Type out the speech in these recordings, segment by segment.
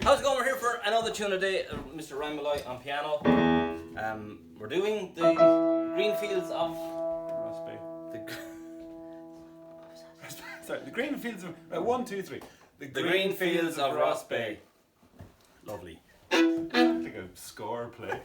How's it going? We're here for another tune a day. Mr. Ryan Molloy on piano. We're doing the green fields of Rossbeigh. Sorry, the green fields of 1, 2, 3. The green fields of Rossbeigh. Lovely. Like a score play.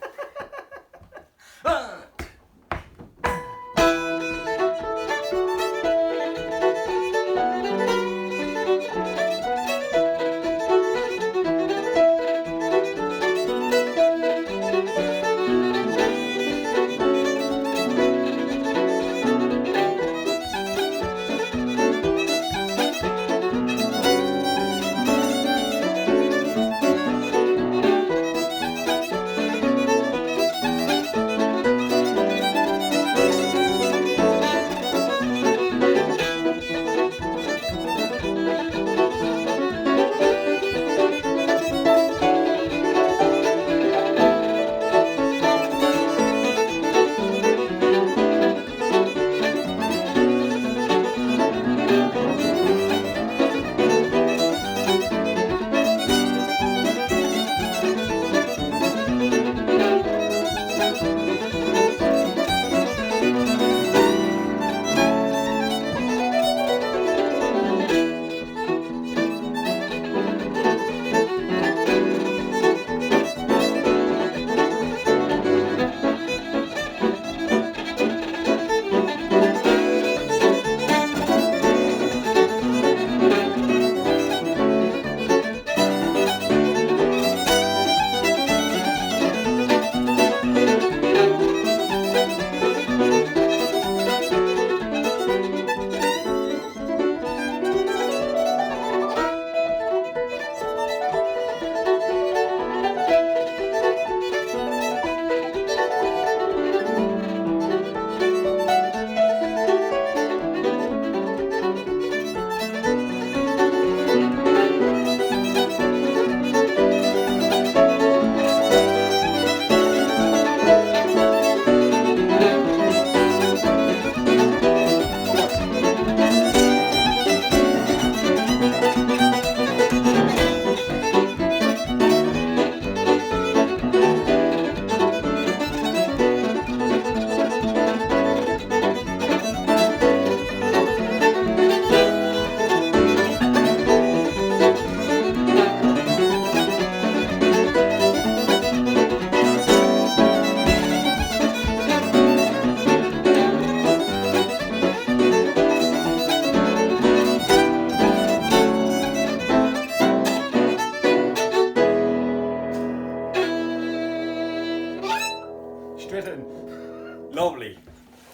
Lovely.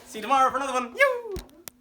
See you tomorrow for another one.